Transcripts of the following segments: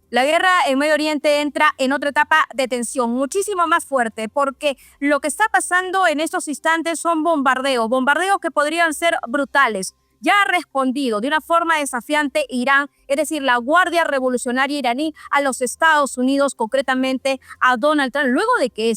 La guerra en Medio Oriente entra en otra etapa de tensión muchísimo más fuerte porque lo que está pasando en estos instantes son bombardeos que podrían ser brutales. Ya ha respondido de una forma desafiante Irán, es decir, la Guardia Revolucionaria iraní, a los Estados Unidos, concretamente a Donald Trump, luego de que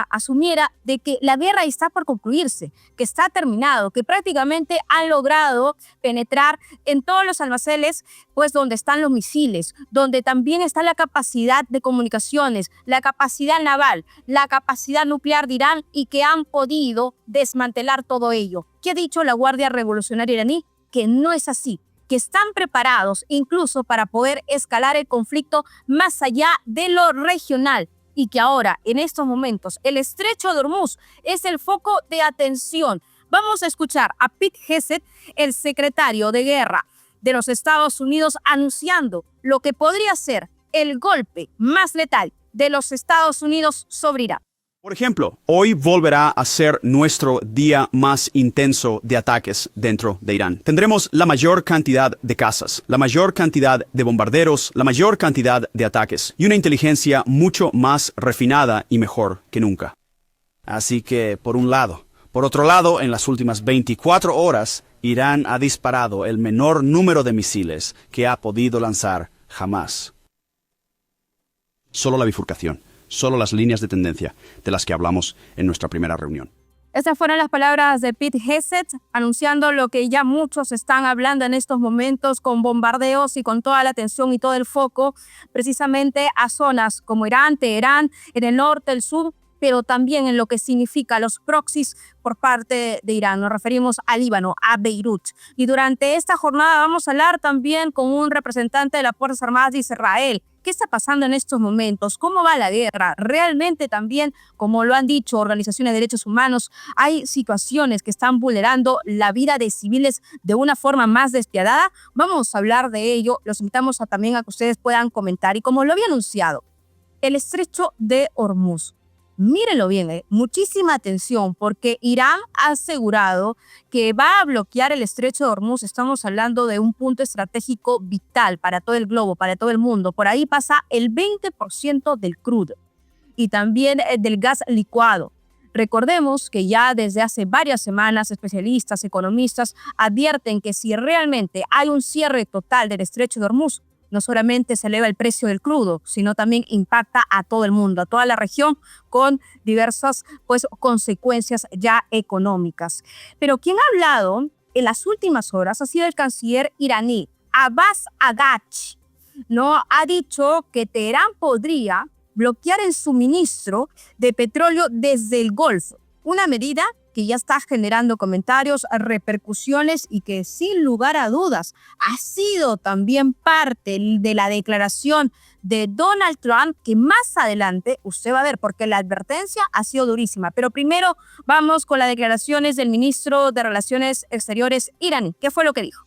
asumiera de que la guerra está por concluirse, que está terminado, que prácticamente han logrado penetrar en todos los almacenes, pues donde están los misiles, donde también está la capacidad de comunicaciones, la capacidad naval, la capacidad nuclear de Irán y que han podido desmantelar todo ello. ¿Qué ha dicho la Guardia Revolucionaria iraní? Que no es así, que están preparados incluso para poder escalar el conflicto más allá de lo regional, y que ahora, en estos momentos, el estrecho de Hormuz es el foco de atención. Vamos a escuchar a Pete Hegseth, el secretario de Guerra de los Estados Unidos, anunciando lo que podría ser el golpe más letal de los Estados Unidos sobre Irán. Por ejemplo, hoy volverá a ser nuestro día más intenso de ataques dentro de Irán. Tendremos la mayor cantidad de cazas, la mayor cantidad de bombarderos, la mayor cantidad de ataques y una inteligencia mucho más refinada y mejor que nunca. Así que, por un lado. Por otro lado, en las últimas 24 horas, Irán ha disparado el menor número de misiles que ha podido lanzar jamás. Solo la bifurcación. Solo las líneas de tendencia de las que hablamos en nuestra primera reunión. Estas fueron las palabras de Pete Hegseth, anunciando lo que ya muchos están hablando en estos momentos, con bombardeos y con toda la atención y todo el foco, precisamente a zonas como Irán, Teherán, en el norte, el sur, pero también en lo que significa los proxies por parte de Irán. Nos referimos a Líbano, a Beirut. Y durante esta jornada vamos a hablar también con un representante de las Fuerzas Armadas de Israel. ¿Qué está pasando en estos momentos? ¿Cómo va la guerra? Realmente también, como lo han dicho organizaciones de derechos humanos, hay situaciones que están vulnerando la vida de civiles de una forma más despiadada. Vamos a hablar de ello. Los invitamos también a que ustedes puedan comentar. Y como lo había anunciado, el estrecho de Hormuz. Mírenlo bien, muchísima atención, porque Irán ha asegurado que va a bloquear el estrecho de Hormuz. Estamos hablando de un punto estratégico vital para todo el globo, para todo el mundo. Por ahí pasa el 20% del crudo y también del gas licuado. Recordemos que ya desde hace varias semanas especialistas, economistas advierten que si realmente hay un cierre total del estrecho de Hormuz, no solamente se eleva el precio del crudo, sino también impacta a todo el mundo, a toda la región, con diversas consecuencias ya económicas. Pero quien ha hablado en las últimas horas ha sido el canciller iraní, Abbas Araghchi. ¿No? Ha dicho que Teherán podría bloquear el suministro de petróleo desde el Golfo, una medida que ya está generando comentarios, repercusiones y que sin lugar a dudas ha sido también parte de la declaración de Donald Trump, que más adelante usted va a ver, porque la advertencia ha sido durísima. Pero primero vamos con las declaraciones del ministro de Relaciones Exteriores iraní. ¿Qué fue lo que dijo?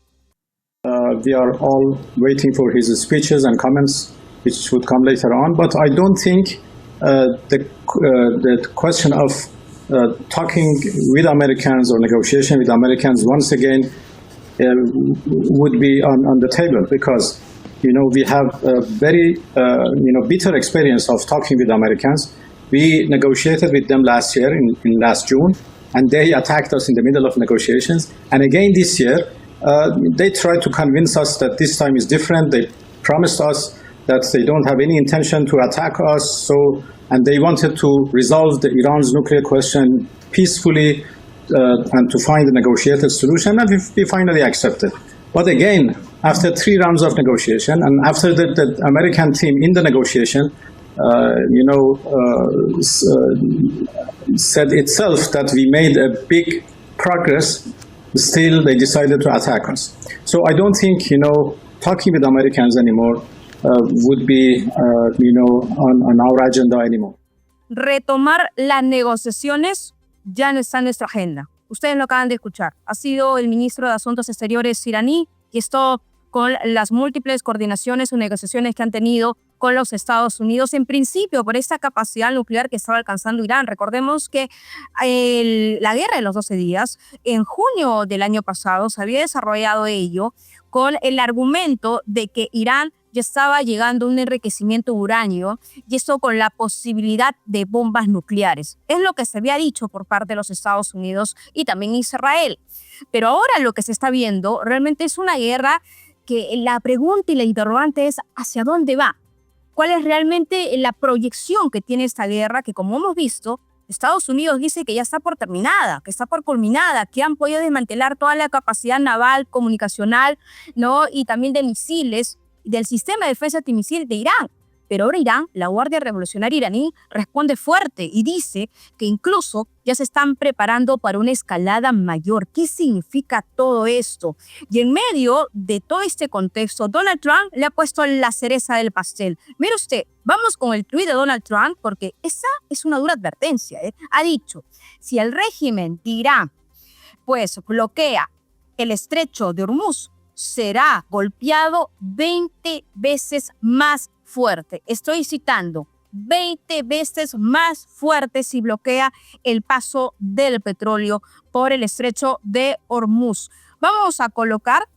We are all waiting for his speeches and comments, which should come later on. But I don't think the question of talking with Americans or negotiation with Americans once again would be on the table, because we have a very bitter experience of talking with Americans. We negotiated with them last year in last June, and they attacked us in the middle of negotiations. And again this year, they tried to convince us that this time is different. They promised us that they don't have any intention to attack us, and they wanted to resolve Iran's nuclear question peacefully and to find a negotiated solution, and we finally accepted. But again, after 3 rounds of negotiation, and after the American team in the negotiation, said itself that we made a big progress, still they decided to attack us. So I don't think, talking with Americans anymore would be, on our agenda anymore. Retomar las negociaciones ya no está en nuestra agenda. Ustedes lo acaban de escuchar. Ha sido el ministro de Asuntos Exteriores iraní, y esto con las múltiples coordinaciones o negociaciones que han tenido con los Estados Unidos, en principio por esta capacidad nuclear que estaba alcanzando Irán. Recordemos que la guerra de los 12 días, en junio del año pasado, se había desarrollado ello con el argumento de que Irán ya estaba llegando un enriquecimiento de uranio y eso con la posibilidad de bombas nucleares. Es lo que se había dicho por parte de los Estados Unidos y también Israel. Pero ahora lo que se está viendo realmente es una guerra que la pregunta y la interrogante es ¿hacia dónde va? ¿Cuál es realmente la proyección que tiene esta guerra que, como hemos visto, Estados Unidos dice que ya está por terminada, que está por culminada, que han podido desmantelar toda la capacidad naval, comunicacional, ¿no? Y también de misiles, del sistema de defensa antimisil de Irán. Pero ahora Irán, la Guardia Revolucionaria iraní, responde fuerte y dice que incluso ya se están preparando para una escalada mayor. ¿Qué significa todo esto? Y en medio de todo este contexto, Donald Trump le ha puesto la cereza del pastel. Mire usted, vamos con el tuit de Donald Trump porque esa es una dura advertencia. Ha dicho, si el régimen de Irán pues bloquea el estrecho de Hormuz, será golpeado 20 veces más fuerte. Estoy citando, 20 veces más fuerte si bloquea el paso del petróleo por el estrecho de Hormuz. Vamos a colocar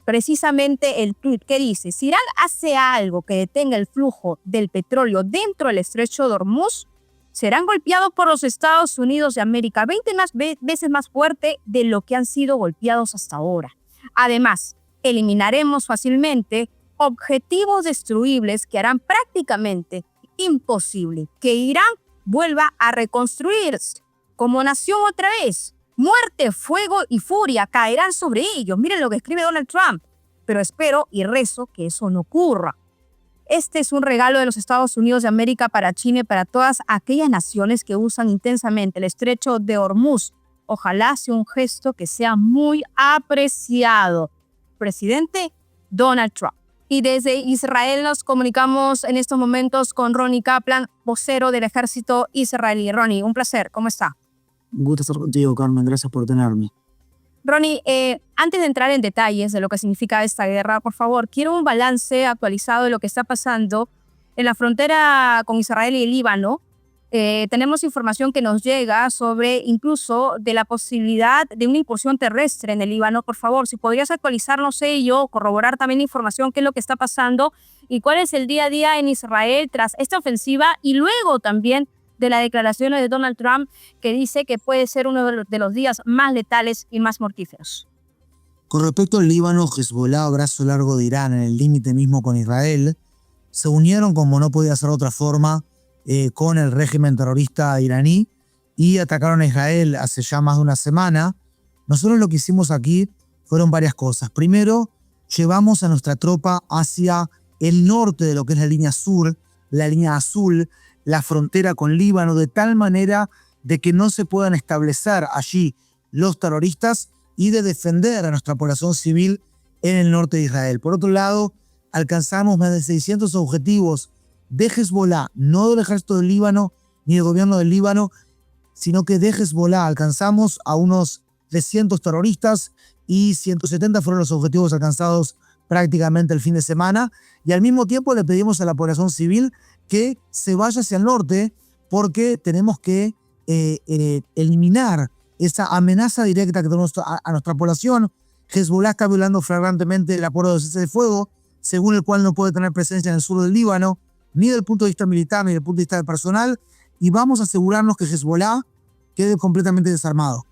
precisamente el tuit que dice, si Irán hace algo que detenga el flujo del petróleo dentro del estrecho de Hormuz, serán golpeados por los Estados Unidos de América 20 veces más fuerte de lo que han sido golpeados hasta ahora. Además, eliminaremos fácilmente objetivos destruibles que harán prácticamente imposible que Irán vuelva a reconstruirse como nación otra vez. Muerte, fuego y furia caerán sobre ellos. Miren lo que escribe Donald Trump. Pero espero y rezo que eso no ocurra. Este es un regalo de los Estados Unidos de América para China y para todas aquellas naciones que usan intensamente el estrecho de Hormuz. Ojalá sea un gesto que sea muy apreciado. Presidente Donald Trump. Y desde Israel nos comunicamos en estos momentos con Ronnie Kaplan, vocero del ejército israelí. Ronnie, un placer. ¿Cómo está? Un gusto estar contigo, Carmen. Gracias por tenerme. Ronnie, antes de entrar en detalles de lo que significa esta guerra, por favor, quiero un balance actualizado de lo que está pasando en la frontera con Israel y el Líbano. Tenemos información que nos llega sobre incluso de la posibilidad de una incursión terrestre en el Líbano. Por favor, si podrías actualizarnos ello, corroborar también información, qué es lo que está pasando y cuál es el día a día en Israel tras esta ofensiva y luego también de las declaraciones de Donald Trump que dice que puede ser uno de los días más letales y más mortíferos. Con respecto al Líbano, Hezbollah, brazo largo de Irán en el límite mismo con Israel, se unieron como no podía ser de otra forma con el régimen terrorista iraní y atacaron a Israel hace ya más de una semana. Nosotros lo que hicimos aquí fueron varias cosas. Primero, llevamos a nuestra tropa hacia el norte de lo que es la línea sur, la línea azul, la frontera con Líbano, de tal manera de que no se puedan establecer allí los terroristas y de defender a nuestra población civil en el norte de Israel. Por otro lado, alcanzamos más de 600 objetivos de Hezbollah, no del ejército del Líbano ni del gobierno del Líbano, sino que de Hezbollah alcanzamos a unos 300 terroristas y 170 fueron los objetivos alcanzados prácticamente el fin de semana. Y al mismo tiempo le pedimos a la población civil que se vaya hacia el norte porque tenemos que eliminar esa amenaza directa que tenemos a nuestra población. Hezbollah está violando flagrantemente el acuerdo de cese de fuego, según el cual no puede tener presencia en el sur del Líbano, ni desde el punto de vista militar ni desde el punto de vista personal, y vamos a asegurarnos que Hezbollah quede completamente desarmado.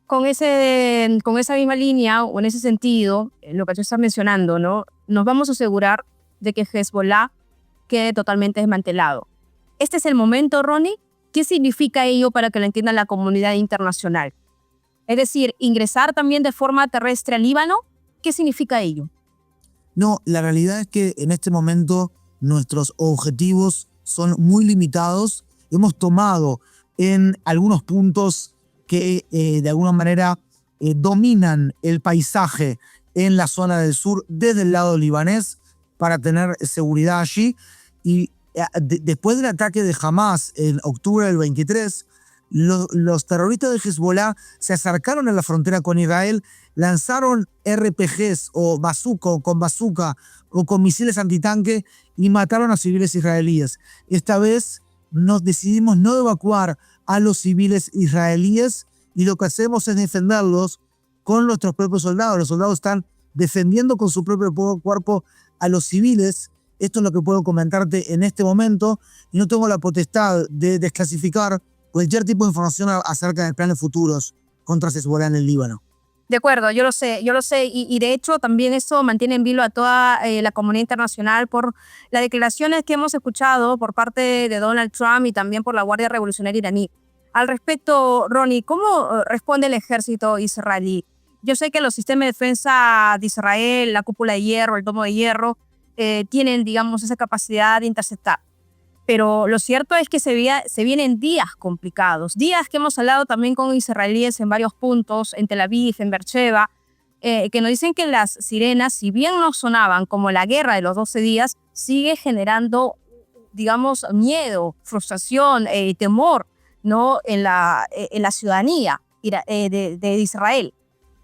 Con esa misma línea o en ese sentido, lo que tú estás mencionando, ¿no? Nos vamos a asegurar de que Hezbollah quede totalmente desmantelado. Este es el momento, Ronnie. ¿Qué significa ello para que lo entienda la comunidad internacional? Es decir, ingresar también de forma terrestre al Líbano. ¿Qué significa ello? No, la realidad es que en este momento nuestros objetivos son muy limitados. Hemos tomado en algunos puntos que de alguna manera dominan el paisaje en la zona del sur desde el lado libanés para tener seguridad allí. Y después del ataque de Hamas en octubre del 23, los terroristas de Hezbollah se acercaron a la frontera con Israel, lanzaron RPGs o con bazooka o con misiles antitanque y mataron a civiles israelíes. Esta vez nos decidimos no evacuar a los civiles israelíes y lo que hacemos es defenderlos con nuestros propios soldados. Los soldados están defendiendo con su propio cuerpo a los civiles. Esto es lo que puedo comentarte en este momento y no tengo la potestad de desclasificar cualquier tipo de información acerca de planes futuros contra Hezbollah en el Líbano. De acuerdo, yo lo sé, y de hecho también eso mantiene en vilo a toda la comunidad internacional por las declaraciones que hemos escuchado por parte de Donald Trump y también por la Guardia Revolucionaria iraní. Al respecto, Ronnie, ¿cómo responde el ejército israelí? Yo sé que los sistemas de defensa de Israel, la cúpula de hierro, el domo de hierro, tienen, digamos, esa capacidad de interceptar. Pero lo cierto es que se vienen días complicados, días que hemos hablado también con israelíes en varios puntos, en Tel Aviv, en Beersheba, que nos dicen que las sirenas, si bien no sonaban como la guerra de los 12 días, sigue generando, digamos, miedo, frustración, temor, ¿no? en la ciudadanía de Israel.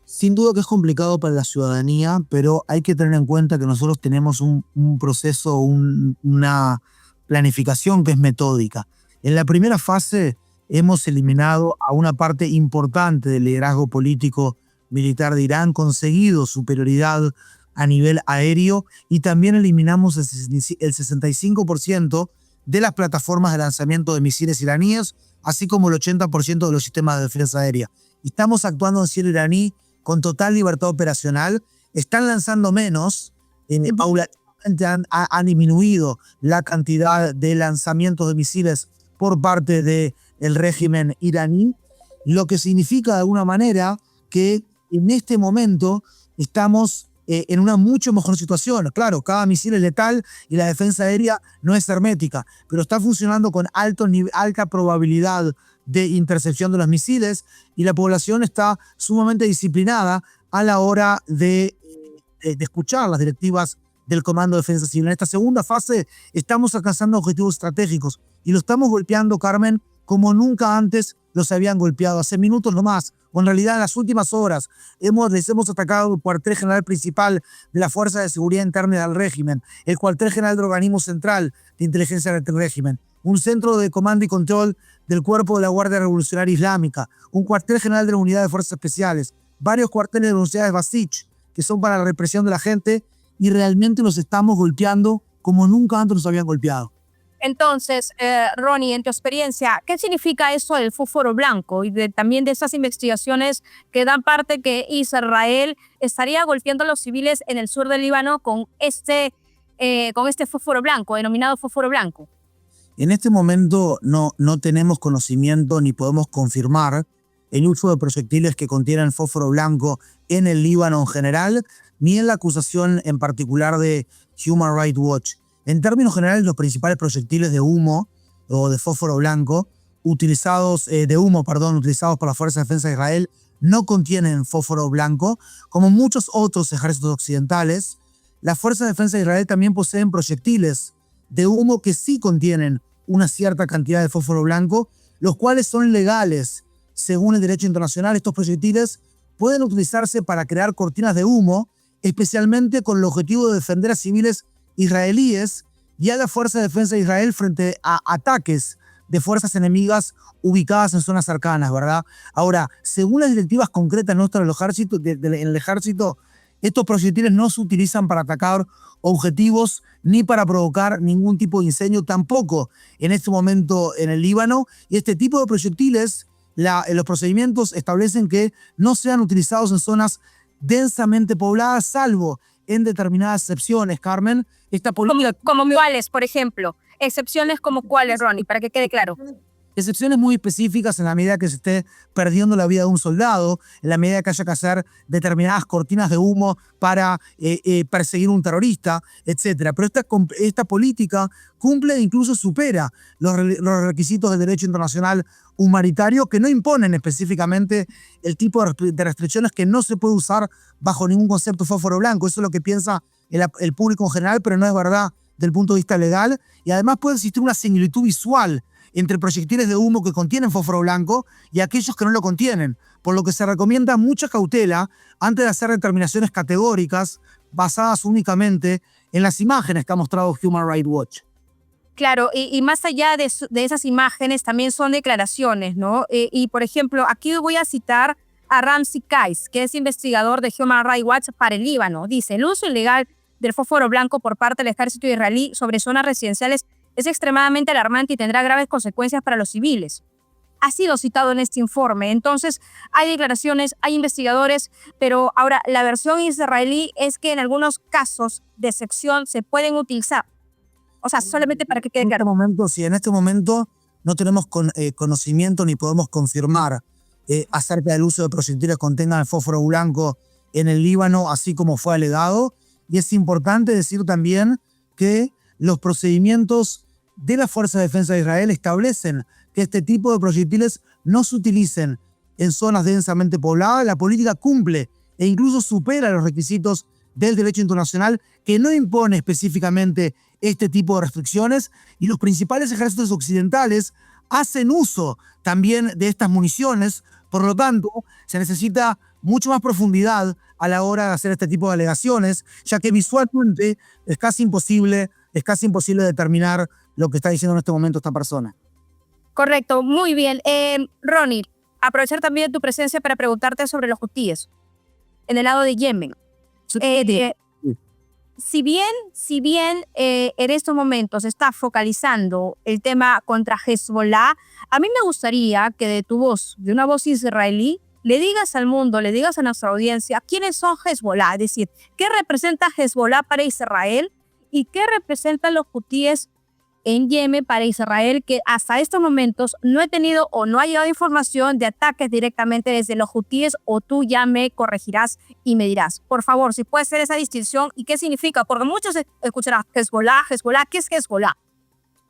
Sin duda que es complicado para la ciudadanía, pero hay que tener en cuenta que nosotros tenemos un proceso, una planificación que es metódica. En la primera fase hemos eliminado a una parte importante del liderazgo político militar de Irán, conseguido superioridad a nivel aéreo y también eliminamos el 65% de las plataformas de lanzamiento de misiles iraníes, así como el 80% de los sistemas de defensa aérea. Estamos actuando en cielo iraní con total libertad operacional. Están lanzando menos, paulatinamente han disminuido la cantidad de lanzamientos de misiles por parte del régimen iraní, lo que significa de alguna manera que en este momento estamos en una mucho mejor situación. Claro, cada misil es letal y la defensa aérea no es hermética, pero está funcionando con alta probabilidad de intercepción de los misiles y la población está sumamente disciplinada a la hora de escuchar las directivas del Comando de Defensa Civil. En esta segunda fase estamos alcanzando objetivos estratégicos y lo estamos golpeando, Carmen, como nunca antes los habían golpeado, hace minutos nomás, o en realidad en las últimas horas. Les hemos atacado el cuartel general principal de la Fuerza de Seguridad Interna del régimen, el cuartel general del Organismo Central de Inteligencia del régimen, un centro de comando y control del Cuerpo de la Guardia Revolucionaria Islámica, un cuartel general de la Unidad de Fuerzas Especiales, varios cuarteles de las unidades Basich, que son para la represión de la gente, y realmente los estamos golpeando como nunca antes nos habían golpeado. Entonces, Ronnie, en tu experiencia, ¿qué significa eso del fósforo blanco y también de esas investigaciones que dan parte que Israel estaría golpeando a los civiles en el sur del Líbano con este fósforo blanco, denominado fósforo blanco? En este momento no tenemos conocimiento ni podemos confirmar el uso de proyectiles que contienen fósforo blanco en el Líbano en general, ni en la acusación en particular de Human Rights Watch. En términos generales, los principales proyectiles de humo o de fósforo blanco utilizados por la Fuerza de Defensa de Israel no contienen fósforo blanco. Como muchos otros ejércitos occidentales, las Fuerzas de Defensa de Israel también poseen proyectiles de humo que sí contienen una cierta cantidad de fósforo blanco, los cuales son legales. Según el derecho internacional, estos proyectiles pueden utilizarse para crear cortinas de humo, especialmente con el objetivo de defender a civiles israelíes y a la Fuerza de Defensa de Israel frente a ataques de fuerzas enemigas ubicadas en zonas cercanas, ¿verdad? Ahora, según las directivas concretas nuestras en el ejército, estos proyectiles no se utilizan para atacar objetivos ni para provocar ningún tipo de incendio, tampoco en este momento en el Líbano. Y este tipo de proyectiles, los procedimientos establecen que no sean utilizados en zonas densamente pobladas, salvo en determinadas excepciones, Carmen. ¿Como cuáles, por ejemplo? Excepciones como cuáles, Ronnie, para que quede claro. Excepciones muy específicas en la medida que se esté perdiendo la vida de un soldado, en la medida que haya que hacer determinadas cortinas de humo para perseguir un terrorista, etc. Pero esta política cumple e incluso supera los requisitos del derecho internacional humanitario, que no imponen específicamente el tipo de restricciones que no se puede usar bajo ningún concepto fósforo blanco. Eso es lo que piensa el público en general, pero no es verdad desde el punto de vista legal. Y además puede existir una similitud visual entre proyectiles de humo que contienen fósforo blanco y aquellos que no lo contienen, por lo que se recomienda mucha cautela antes de hacer determinaciones categóricas basadas únicamente en las imágenes que ha mostrado Human Rights Watch. Claro, y más allá de esas imágenes también son declaraciones, ¿no? Y por ejemplo, aquí voy a citar a Ramzi Kais, que es investigador de Human Rights Watch para el Líbano. Dice: el uso ilegal del fósforo blanco por parte del ejército israelí sobre zonas residenciales es extremadamente alarmante y tendrá graves consecuencias para los civiles. Ha sido citado en este informe. Entonces, hay declaraciones, hay investigadores, pero ahora la versión israelí es que en algunos casos de excepción se pueden utilizar. O sea, solamente para que quede claro. En este momento no tenemos conocimiento ni podemos confirmar acerca del uso de proyectiles que contengan el fósforo blanco en el Líbano, así como fue alegado. Y es importante decir también que los procedimientos de la Fuerza de Defensa de Israel establecen que este tipo de proyectiles no se utilicen en zonas densamente pobladas. La política cumple e incluso supera los requisitos del derecho internacional, que no impone específicamente este tipo de restricciones, y los principales ejércitos occidentales hacen uso también de estas municiones. Por lo tanto, se necesita mucho más profundidad a la hora de hacer este tipo de alegaciones, ya que visualmente es casi imposible determinar lo que está diciendo en este momento esta persona. Correcto, muy bien. Ronnie, aprovechar también tu presencia para preguntarte sobre los hutíes en el lado de Yemen. Si bien en estos momentos se está focalizando el tema contra Hezbollah, a mí me gustaría que de tu voz, de una voz israelí, le digas al mundo, le digas a nuestra audiencia quiénes son Hezbollah, es decir, qué representa Hezbollah para Israel y qué representan los hutíes en Yemen para Israel, que hasta estos momentos no he tenido o no ha llegado información de ataques directamente desde los hutíes, o tú ya me corregirás y me dirás. Por favor, si puedes hacer esa distinción y qué significa, porque muchos escucharán Hezbollah, ¿qué es Hezbollah?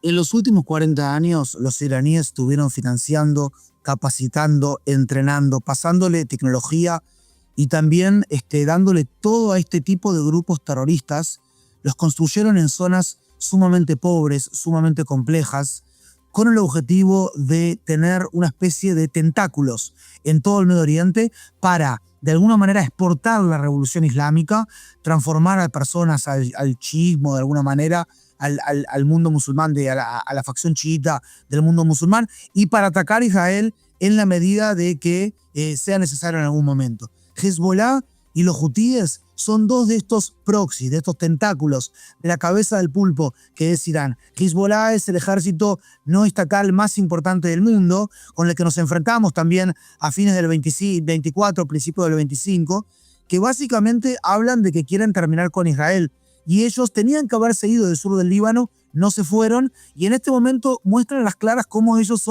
En los últimos 40 años, los iraníes estuvieron financiando, capacitando, entrenando, pasándole tecnología y también dándole todo a este tipo de grupos terroristas. Los construyeron en zonas sumamente pobres, sumamente complejas, con el objetivo de tener una especie de tentáculos en todo el Medio Oriente para, de alguna manera, exportar la revolución islámica, transformar a personas al chiismo, de alguna manera, al mundo musulmán, a la facción chiita del mundo musulmán, y para atacar a Israel en la medida de que sea necesario en algún momento. Hezbollah y los hutíes son dos de estos proxies, de estos tentáculos de la cabeza del pulpo que es Irán. Hezbollah es el ejército no estatal más importante del mundo, con el que nos enfrentamos también a fines del 24, principios del 25, que básicamente hablan de que quieren terminar con Israel. Y ellos tenían que haberse ido del sur del Líbano, no se fueron, y en este momento muestran a las claras cómo ellos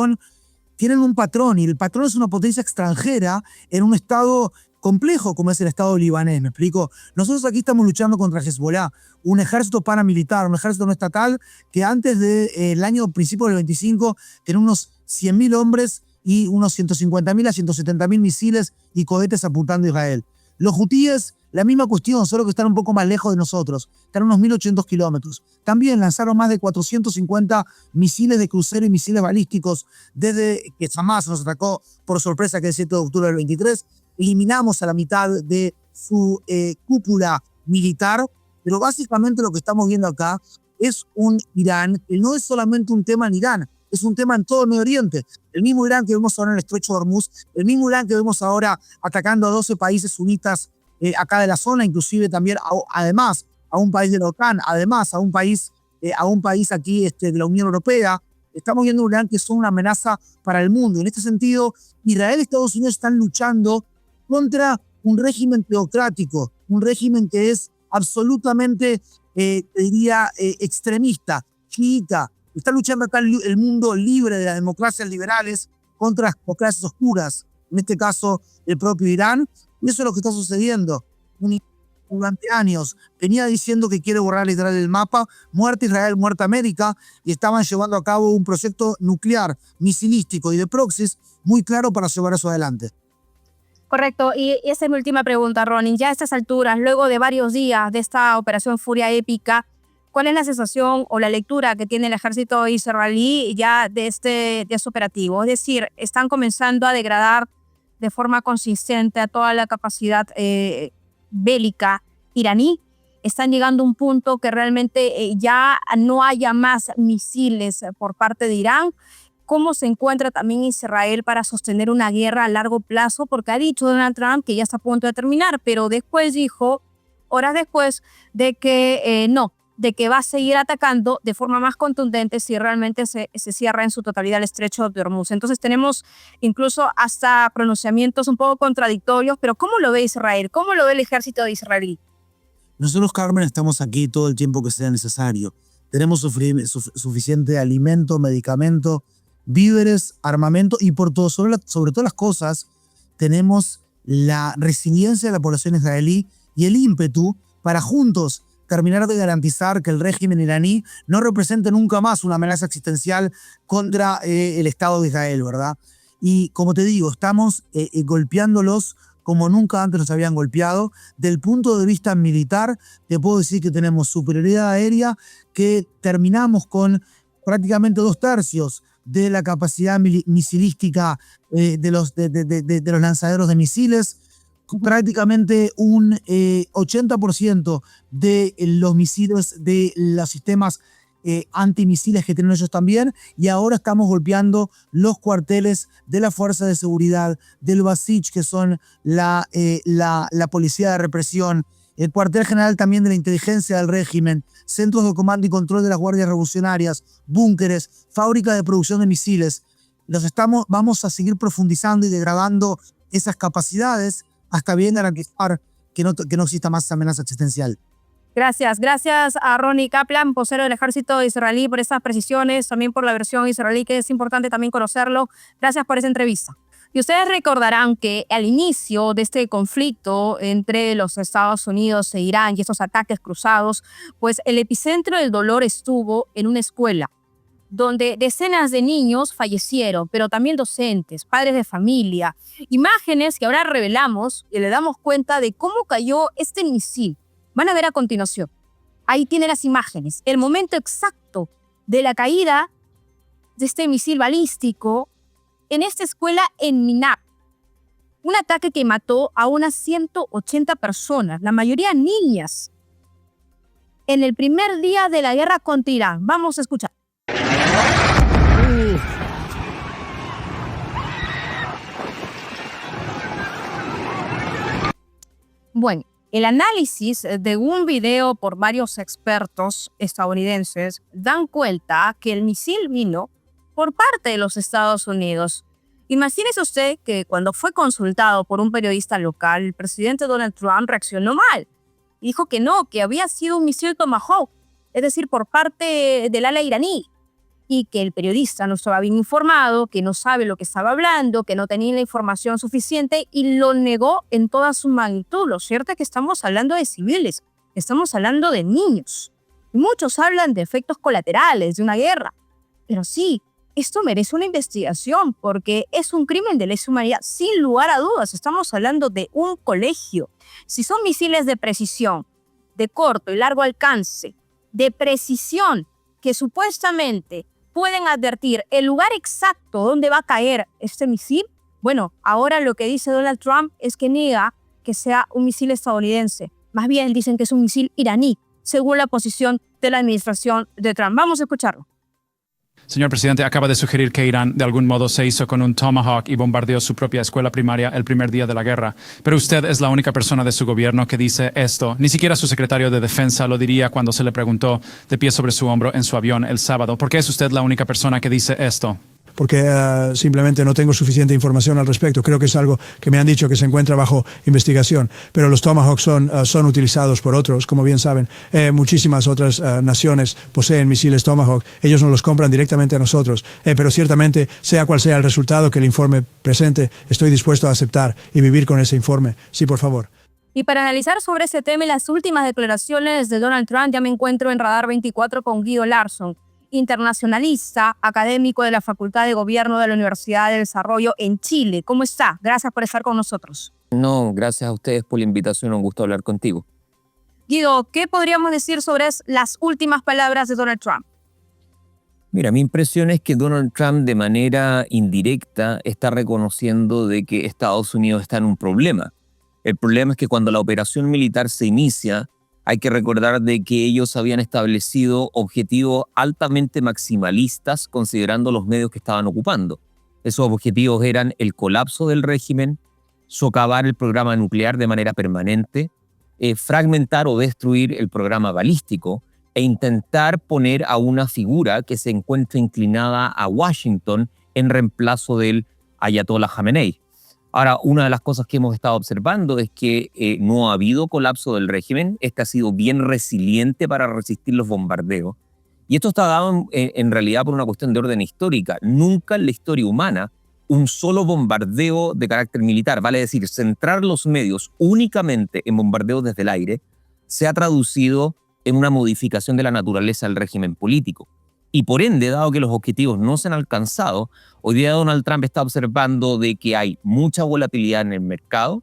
tienen un patrón, y el patrón es una potencia extranjera en un estado complejo como es el Estado libanés, ¿me explico? Nosotros aquí estamos luchando contra Hezbollah, un ejército paramilitar, un ejército no estatal que antes del principio del 25 tenía unos 100.000 hombres y unos 150.000 a 170.000 misiles y cohetes apuntando a Israel. Los hutíes, la misma cuestión, solo que están un poco más lejos de nosotros, están a unos 1.800 kilómetros. También lanzaron más de 450 misiles de crucero y misiles balísticos desde que Hamas nos atacó por sorpresa, que es el 7 de octubre del 23, eliminamos a la mitad de su cúpula militar, pero básicamente lo que estamos viendo acá es un Irán que no es solamente un tema en Irán, es un tema en todo el Medio Oriente. El mismo Irán que vemos ahora en el Estrecho de Hormuz, el mismo Irán que vemos ahora atacando a 12 países sunitas acá de la zona, inclusive también, además, a un país de la OTAN, además, a un país aquí de la Unión Europea. Estamos viendo un Irán que son una amenaza para el mundo. En este sentido, Israel y Estados Unidos están luchando contra un régimen teocrático, un régimen que es absolutamente, extremista, chiita. Está luchando acá el mundo libre de las democracias liberales contra las democracias oscuras, en este caso el propio Irán. Y eso es lo que está sucediendo. Durante años venía diciendo que quiere borrar a Israel del mapa, muerta Israel, muerta América, y estaban llevando a cabo un proyecto nuclear, misilístico y de proxies muy claro para llevar eso adelante. Correcto, y esa es mi última pregunta, Ronnie. Ya a estas alturas, luego de varios días de esta operación Furia Épica, ¿cuál es la sensación o la lectura que tiene el ejército israelí ya de este operativo? Es decir, están comenzando a degradar de forma consistente a toda la capacidad bélica iraní. Están llegando a un punto que realmente ya no haya más misiles por parte de Irán. ¿Cómo se encuentra también Israel para sostener una guerra a largo plazo? Porque ha dicho Donald Trump que ya está a punto de terminar, pero después dijo, horas después de que de que va a seguir atacando de forma más contundente si realmente se cierra en su totalidad el estrecho de Hormuz. Entonces tenemos incluso hasta pronunciamientos un poco contradictorios, pero ¿cómo lo ve Israel? ¿Cómo lo ve el ejército de Israel? Nosotros, Carmen, estamos aquí todo el tiempo que sea necesario. Tenemos suficiente alimento, medicamento, víveres, armamento y sobre todas las cosas tenemos la resiliencia de la población israelí y el ímpetu para juntos terminar de garantizar que el régimen iraní no represente nunca más una amenaza existencial contra el Estado de Israel, ¿verdad? Y como te digo, estamos golpeándolos como nunca antes nos habían golpeado. Del punto de vista militar, te puedo decir que tenemos superioridad aérea, que terminamos con prácticamente 2/3 de la capacidad misilística de los lanzaderos de misiles, prácticamente un 80% de los misiles de los sistemas antimisiles que tienen ellos también, y ahora estamos golpeando los cuarteles de la Fuerza de Seguridad, del Basij, que son la policía de represión, el cuartel general también de la inteligencia del régimen, centros de comando y control de las guardias revolucionarias, búnkeres, fábrica de producción de misiles. Vamos a seguir profundizando y degradando esas capacidades hasta bien garantizar que no exista más amenaza existencial. Gracias a Ronnie Kaplan, vocero del ejército israelí, por esas precisiones, también por la versión israelí, que es importante también conocerlo. Gracias por esa entrevista. Y ustedes recordarán que al inicio de este conflicto entre los Estados Unidos e Irán y estos ataques cruzados, pues el epicentro del dolor estuvo en una escuela, donde decenas de niños fallecieron, pero también docentes, padres de familia. Imágenes que ahora revelamos y le damos cuenta de cómo cayó este misil. Van a ver a continuación. Ahí tienen las imágenes. El momento exacto de la caída de este misil balístico en esta escuela en Minab. Un ataque que mató a unas 180 personas, la mayoría niñas, en el primer día de la guerra contra Irán. Vamos a escuchar. Bueno, el análisis de un video por varios expertos estadounidenses dan cuenta que el misil vino por parte de los Estados Unidos. Imagínese usted que cuando fue consultado por un periodista local, el presidente Donald Trump reaccionó mal. Dijo que no, que había sido un misil Tomahawk, es decir, por parte del ala iraní, y que el periodista no estaba bien informado, que no sabe lo que estaba hablando, que no tenía la información suficiente, y lo negó en toda su magnitud. Lo cierto es que estamos hablando de civiles, estamos hablando de niños. Muchos hablan de efectos colaterales de una guerra, pero sí, esto merece una investigación porque es un crimen de lesa humanidad, sin lugar a dudas. Estamos hablando de un colegio. Si son misiles de precisión, de corto y largo alcance, de precisión, que supuestamente pueden advertir el lugar exacto donde va a caer este misil, bueno, ahora lo que dice Donald Trump es que niega que sea un misil estadounidense. Más bien dicen que es un misil iraní, según la posición de la administración de Trump. Vamos a escucharlo. Señor presidente, acaba de sugerir que Irán de algún modo se hizo con un Tomahawk y bombardeó su propia escuela primaria el primer día de la guerra. Pero usted es la única persona de su gobierno que dice esto. Ni siquiera su secretario de Defensa lo diría cuando se le preguntó de pie sobre su hombro en su avión el sábado. ¿Por qué es usted la única persona que dice esto? Porque simplemente no tengo suficiente información al respecto. Creo que es algo que me han dicho que se encuentra bajo investigación. Pero los Tomahawks son utilizados por otros, como bien saben. Muchísimas otras naciones poseen misiles Tomahawk. Ellos nos los compran directamente a nosotros. Pero ciertamente, sea cual sea el resultado que el informe presente, estoy dispuesto a aceptar y vivir con ese informe. Sí, por favor. Y para analizar sobre ese tema y las últimas declaraciones de Donald Trump, ya me encuentro en Radar 24 con Guido Larsson, internacionalista, académico de la Facultad de Gobierno de la Universidad de Desarrollo en Chile. ¿Cómo está? Gracias por estar con nosotros. No, gracias a ustedes por la invitación, un gusto hablar contigo. Guido, ¿qué podríamos decir sobre las últimas palabras de Donald Trump? Mira, mi impresión es que Donald Trump de manera indirecta está reconociendo de que Estados Unidos está en un problema. El problema es que cuando la operación militar se inicia, hay que recordar de que ellos habían establecido objetivos altamente maximalistas considerando los medios que estaban ocupando. Esos objetivos eran el colapso del régimen, socavar el programa nuclear de manera permanente, fragmentar o destruir el programa balístico e intentar poner a una figura que se encuentra inclinada a Washington en reemplazo del Ayatollah Khamenei. Ahora, una de las cosas que hemos estado observando es que no ha habido colapso del régimen. Este ha sido bien resiliente para resistir los bombardeos. Y esto está dado en realidad por una cuestión de orden histórica. Nunca en la historia humana un solo bombardeo de carácter militar, vale decir, centrar los medios únicamente en bombardeos desde el aire, se ha traducido en una modificación de la naturaleza del régimen político. Y por ende, dado que los objetivos no se han alcanzado, hoy día Donald Trump está observando de que hay mucha volatilidad en el mercado,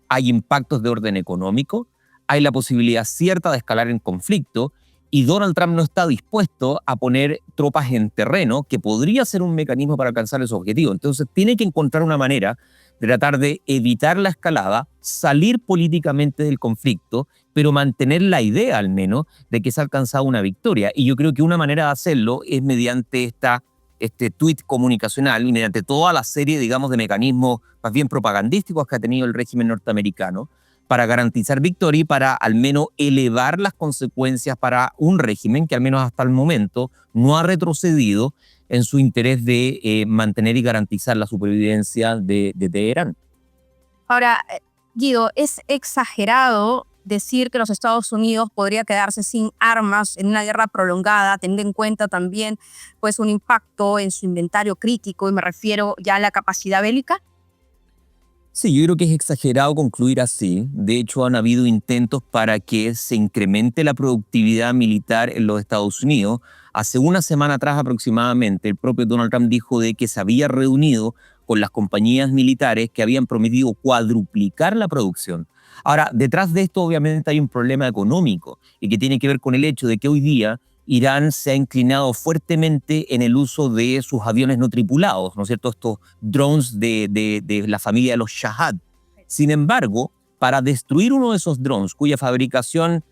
hay impactos de orden económico, hay la posibilidad cierta de escalar en conflicto, y Donald Trump no está dispuesto a poner tropas en terreno, que podría ser un mecanismo para alcanzar esos objetivos. Entonces tiene que encontrar una manera de tratar de evitar la escalada, salir políticamente del conflicto, pero mantener la idea al menos de que se ha alcanzado una victoria. Y yo creo que una manera de hacerlo es mediante este tuit comunicacional y mediante toda la serie, digamos, de mecanismos más bien propagandísticos que ha tenido el régimen norteamericano para garantizar victoria y para al menos elevar las consecuencias para un régimen que al menos hasta el momento no ha retrocedido en su interés de mantener y garantizar la supervivencia de Teherán. Ahora, Guido, es exagerado decir que los Estados Unidos podría quedarse sin armas en una guerra prolongada, teniendo en cuenta también pues, un impacto en su inventario crítico, y me refiero ya a la capacidad bélica. Sí, yo creo que es exagerado concluir así. De hecho, han habido intentos para que se incremente la productividad militar en los Estados Unidos. Hace una semana atrás aproximadamente, el propio Donald Trump dijo de que se había reunido con las compañías militares que habían prometido cuadruplicar la producción. Ahora, detrás de esto obviamente hay un problema económico y que tiene que ver con el hecho de que hoy día Irán se ha inclinado fuertemente en el uso de sus aviones no tripulados, ¿no es cierto? Estos drones de la familia de los Shahad. Sin embargo, para destruir uno de esos drones, cuya fabricación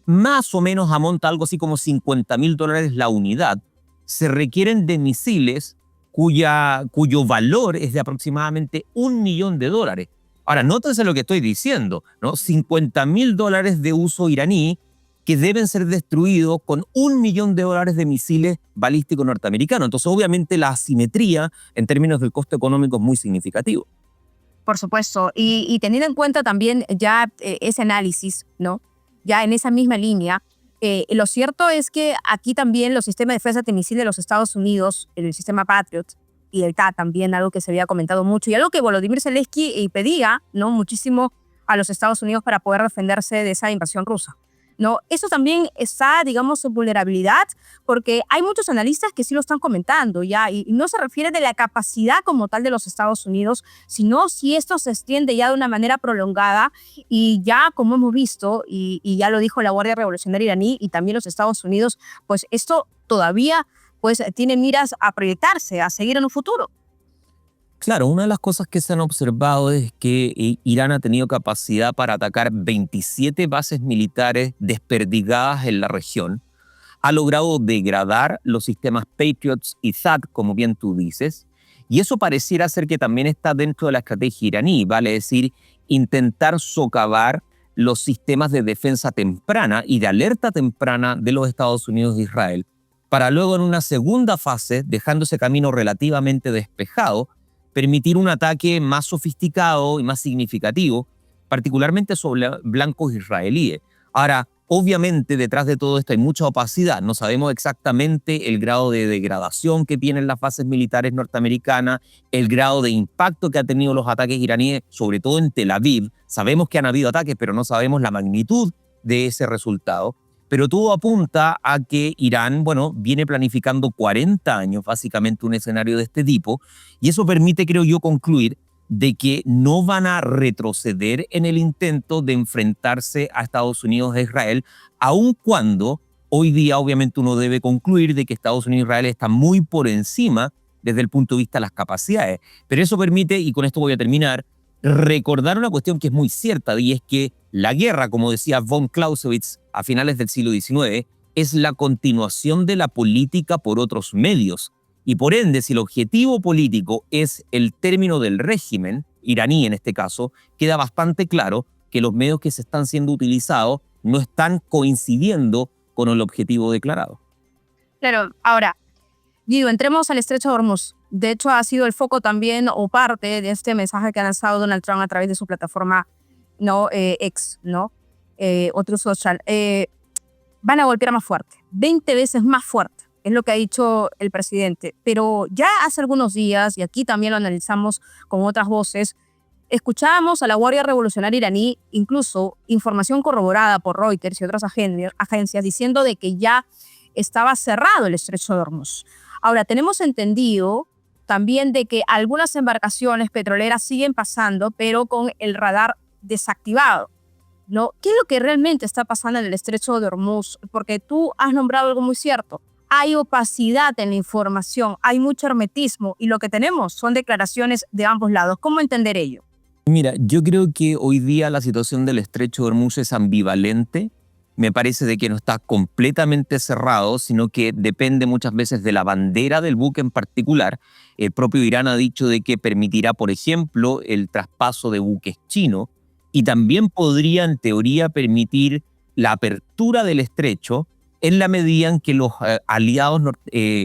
más o menos amonta algo así como $50.000 la unidad, se requieren de misiles cuyo valor es de aproximadamente $1 millón. Ahora, nótense lo que estoy diciendo, ¿no? $50.000 de uso iraní que deben ser destruidos con $1 millón de misiles balísticos norteamericanos. Entonces, obviamente, la asimetría en términos del costo económico es muy significativo. Por supuesto, y teniendo en cuenta también ya ese análisis, ¿no? Ya en esa misma línea, lo cierto es que aquí también los sistemas de defensa antimisiles de los Estados Unidos, el sistema Patriot y el THAAD también, algo que se había comentado mucho, y algo que Volodymyr Zelensky pedía, ¿no? Muchísimo a los Estados Unidos para poder defenderse de esa invasión rusa, ¿no? Eso también está, digamos, en vulnerabilidad, porque hay muchos analistas que sí lo están comentando ya, y no se refiere de la capacidad como tal de los Estados Unidos, sino si esto se extiende ya de una manera prolongada, y ya como hemos visto, y ya lo dijo la Guardia Revolucionaria iraní y también los Estados Unidos, pues esto todavía pues tiene miras a proyectarse, a seguir en un futuro. Claro, una de las cosas que se han observado es que Irán ha tenido capacidad para atacar 27 bases militares desperdigadas en la región. Ha logrado degradar los sistemas Patriots y THAAD, como bien tú dices, y eso pareciera ser que también está dentro de la estrategia iraní, vale decir, intentar socavar los sistemas de defensa temprana y de alerta temprana de los Estados Unidos e Israel, para luego en una segunda fase, dejando ese camino relativamente despejado, permitir un ataque más sofisticado y más significativo, particularmente sobre blancos israelíes. Ahora, obviamente, detrás de todo esto hay mucha opacidad. No sabemos exactamente el grado de degradación que tienen las bases militares norteamericanas, el grado de impacto que han tenido los ataques iraníes, sobre todo en Tel Aviv. Sabemos que han habido ataques, pero no sabemos la magnitud de ese resultado. Pero todo apunta a que Irán, viene planificando 40 años, básicamente, un escenario de este tipo, y eso permite, creo yo, concluir de que no van a retroceder en el intento de enfrentarse a Estados Unidos e Israel, aun cuando hoy día, obviamente, uno debe concluir de que Estados Unidos e Israel están muy por encima desde el punto de vista de las capacidades. Pero eso permite, y con esto voy a terminar, recordar una cuestión que es muy cierta, y es que la guerra, como decía von Clausewitz a finales del siglo XIX, es la continuación de la política por otros medios. Y por ende, si el objetivo político es el término del régimen, iraní en este caso, queda bastante claro que los medios que se están siendo utilizados no están coincidiendo con el objetivo declarado. Claro, ahora, Guido, entremos al estrecho de Hormuz. De hecho, ha sido el foco también o parte de este mensaje que ha lanzado Donald Trump a través de su plataforma X, otro social. Van a golpear más fuerte, 20 veces más fuerte, es lo que ha dicho el presidente. Pero ya hace algunos días, y aquí también lo analizamos con otras voces, escuchábamos a la Guardia Revolucionaria iraní, incluso información corroborada por Reuters y otras agencias, diciendo de que ya estaba cerrado el estrecho de Hormuz. Ahora, tenemos entendido también de que algunas embarcaciones petroleras siguen pasando, pero con el radar desactivado, ¿no? ¿Qué es lo que realmente está pasando en el estrecho de Hormuz? Porque tú has nombrado algo muy cierto. Hay opacidad en la información, hay mucho hermetismo y lo que tenemos son declaraciones de ambos lados. ¿Cómo entender ello? Mira, yo creo que hoy día la situación del estrecho de Hormuz es ambivalente. Me parece de que no está completamente cerrado, sino que depende muchas veces de la bandera del buque en particular. El propio Irán ha dicho de que permitirá, por ejemplo, el traspaso de buques chinos y también podría, en teoría, permitir la apertura del estrecho en la medida en que los aliados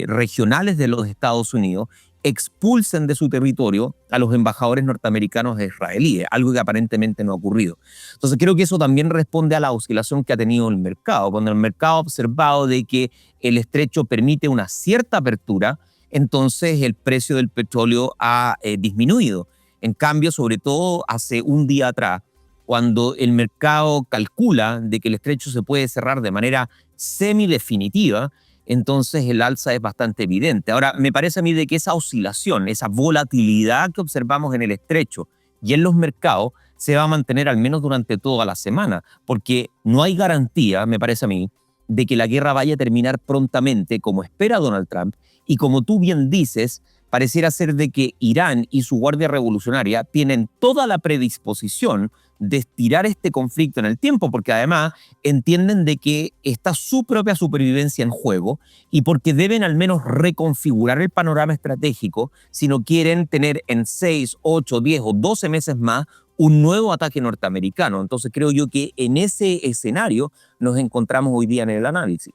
regionales de los Estados Unidos expulsen de su territorio a los embajadores norteamericanos e israelíes, algo que aparentemente no ha ocurrido. Entonces creo que eso también responde a la oscilación que ha tenido el mercado. Cuando el mercado ha observado de que el estrecho permite una cierta apertura, entonces el precio del petróleo ha disminuido. En cambio, sobre todo hace un día atrás, cuando el mercado calcula de que el estrecho se puede cerrar de manera semidefinitiva, entonces el alza es bastante evidente. Ahora, me parece a mí de que esa oscilación, esa volatilidad que observamos en el estrecho y en los mercados se va a mantener al menos durante toda la semana, porque no hay garantía, me parece a mí, de que la guerra vaya a terminar prontamente, como espera Donald Trump, y como tú bien dices, pareciera ser de que Irán y su Guardia Revolucionaria tienen toda la predisposición de estirar este conflicto en el tiempo, porque además entienden de que está su propia supervivencia en juego y porque deben al menos reconfigurar el panorama estratégico si no quieren tener en 6, 8, 10 o 12 meses más un nuevo ataque norteamericano. Entonces creo yo que en ese escenario nos encontramos hoy día en el análisis.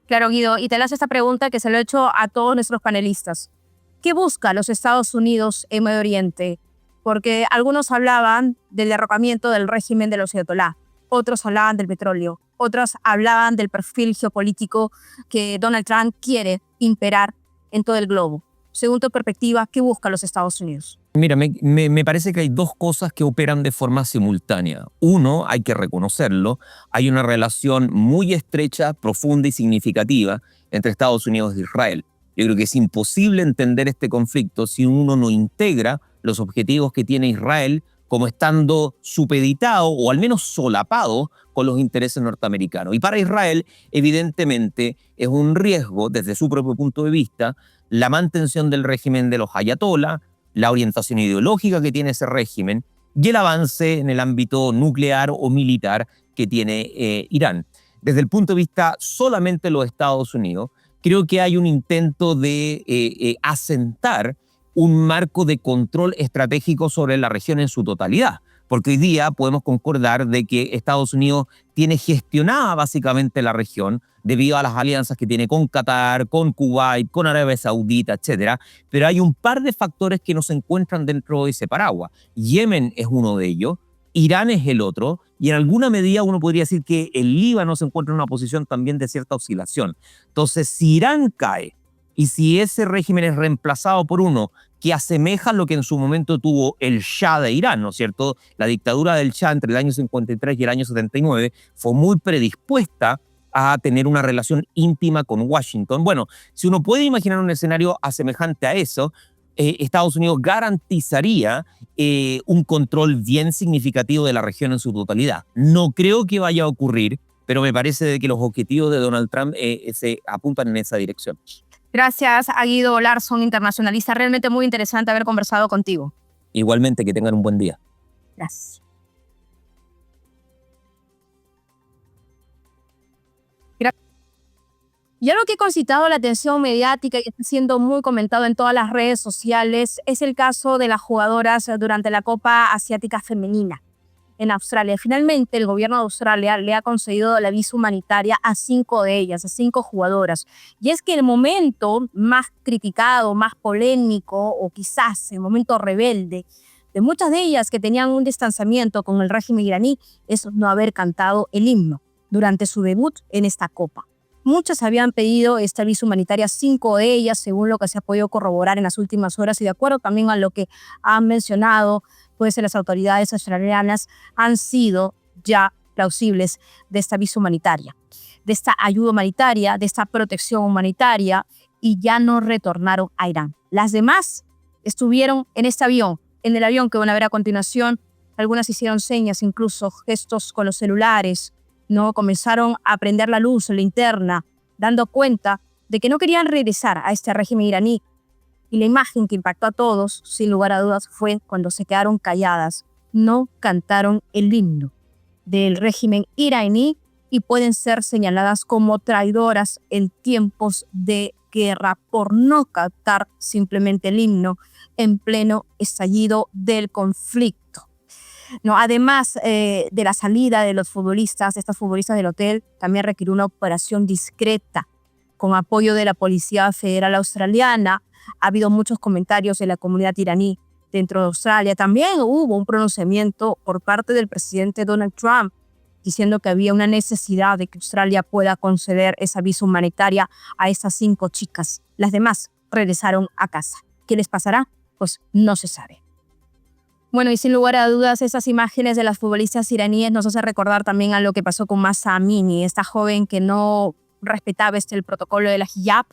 Claro, Guido, y te lanzo esta pregunta que se lo he hecho a todos nuestros panelistas. ¿Qué busca los Estados Unidos en Medio Oriente? Porque algunos hablaban del derrocamiento del régimen de los ayatolá, otros hablaban del petróleo, otros hablaban del perfil geopolítico que Donald Trump quiere imperar en todo el globo. Según tu perspectiva, ¿qué busca los Estados Unidos? Mira, me parece que hay dos cosas que operan de forma simultánea. Uno, hay que reconocerlo, hay una relación muy estrecha, profunda y significativa entre Estados Unidos e Israel. Yo creo que es imposible entender este conflicto si uno no integra los objetivos que tiene Israel como estando supeditado o al menos solapado con los intereses norteamericanos. Y para Israel, evidentemente, es un riesgo, desde su propio punto de vista, la mantención del régimen de los ayatolá, la orientación ideológica que tiene ese régimen y el avance en el ámbito nuclear o militar que tiene Irán. Desde el punto de vista solamente de los Estados Unidos, creo que hay un intento de asentar un marco de control estratégico sobre la región en su totalidad, porque hoy día podemos concordar de que Estados Unidos tiene gestionada básicamente la región debido a las alianzas que tiene con Qatar, con Kuwait, con Arabia Saudita, etc. Pero hay un par de factores que no se encuentran dentro de ese paraguas. Yemen es uno de ellos, Irán es el otro, y en alguna medida uno podría decir que el Líbano se encuentra en una posición también de cierta oscilación. Entonces, si Irán cae y si ese régimen es reemplazado por uno que asemeja lo que en su momento tuvo el Shah de Irán, ¿no es cierto? La dictadura del Shah entre el año 53 y el año 79 fue muy predispuesta a tener una relación íntima con Washington. Bueno, si uno puede imaginar un escenario asemejante a eso, Estados Unidos garantizaría un control bien significativo de la región en su totalidad. No creo que vaya a ocurrir, pero me parece de que los objetivos de Donald Trump se apuntan en esa dirección. Gracias a Guido Larsson, internacionalista. Realmente muy interesante haber conversado contigo. Igualmente, que tengan un buen día. Gracias. Y algo que ha concitado la atención mediática y está siendo muy comentado en todas las redes sociales es el caso de las jugadoras durante la Copa Asiática Femenina. en Australia. Finalmente, el gobierno de Australia le ha concedido la visa humanitaria a 5 de ellas, a 5 jugadoras. Y es que el momento más criticado, más polémico, o quizás el momento rebelde de muchas de ellas que tenían un distanciamiento con el régimen iraní es no haber cantado el himno durante su debut en esta Copa. Muchas habían pedido esta visa humanitaria, 5 de ellas, según lo que se ha podido corroborar en las últimas horas y de acuerdo también a lo que han mencionado pues, las autoridades australianas, han sido ya plausibles de esta visa humanitaria, de esta ayuda humanitaria, de esta protección humanitaria y ya no retornaron a Irán. Las demás estuvieron en este avión, en el avión que van a ver a continuación. Algunas hicieron señas, incluso gestos con los celulares, ¿no? Comenzaron a prender la luz, la linterna, dando cuenta de que no querían regresar a este régimen iraní. Y la imagen que impactó a todos, sin lugar a dudas, fue cuando se quedaron calladas. No cantaron el himno del régimen iraní y pueden ser señaladas como traidoras en tiempos de guerra por no cantar simplemente el himno en pleno estallido del conflicto. No, además de la salida de los futbolistas, de estas futbolistas del hotel, también requirió una operación discreta con apoyo de la Policía Federal Australiana. Ha habido muchos comentarios de la comunidad iraní dentro de Australia. También hubo un pronunciamiento por parte del presidente Donald Trump diciendo que había una necesidad de que Australia pueda conceder esa visa humanitaria a estas 5 chicas. Las demás regresaron a casa. ¿Qué les pasará? Pues no se sabe. Bueno, y sin lugar a dudas, esas imágenes de las futbolistas iraníes nos hacen recordar también a lo que pasó con Mahsa Amini, esta joven que no respetaba el protocolo de la hijab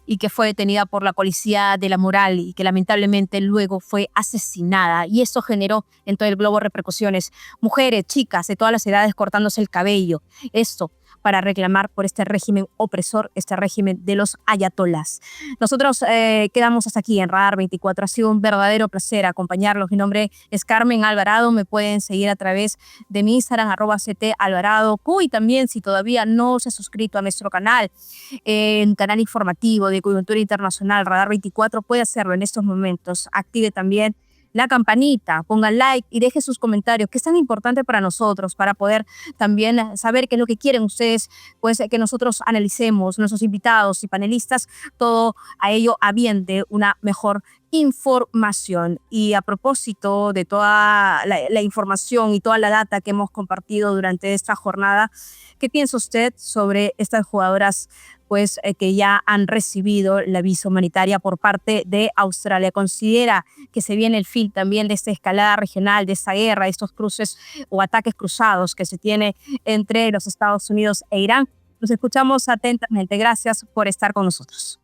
y que fue detenida por la policía de la moral y que lamentablemente luego fue asesinada. Y eso generó en todo el globo repercusiones. Mujeres, chicas de todas las edades cortándose el cabello. Esto para reclamar por este régimen opresor, este régimen de los ayatolás. Nosotros quedamos hasta aquí en Radar 24. Ha sido un verdadero placer acompañarlos. Mi nombre es Carmen Alvarado. Me pueden seguir a través de mi Instagram, @CTAlvaradoQ. Y también, si todavía no se ha suscrito a nuestro canal, canal informativo de coyuntura internacional, Radar 24, puede hacerlo en estos momentos. Active también la campanita, ponga like y deje sus comentarios, que es tan importante para nosotros, para poder también saber qué es lo que quieren ustedes, pues que nosotros analicemos, nuestros invitados y panelistas, todo a ello a bien de una mejor información. Y a propósito de toda la información y toda la data que hemos compartido durante esta jornada, ¿qué piensa usted sobre estas jugadoras pues, que ya han recibido la visa humanitaria por parte de Australia? ¿Considera que se viene el fin también de esta escalada regional, de esta guerra, de estos cruces o ataques cruzados que se tiene entre los Estados Unidos e Irán? Nos escuchamos atentamente. Gracias por estar con nosotros.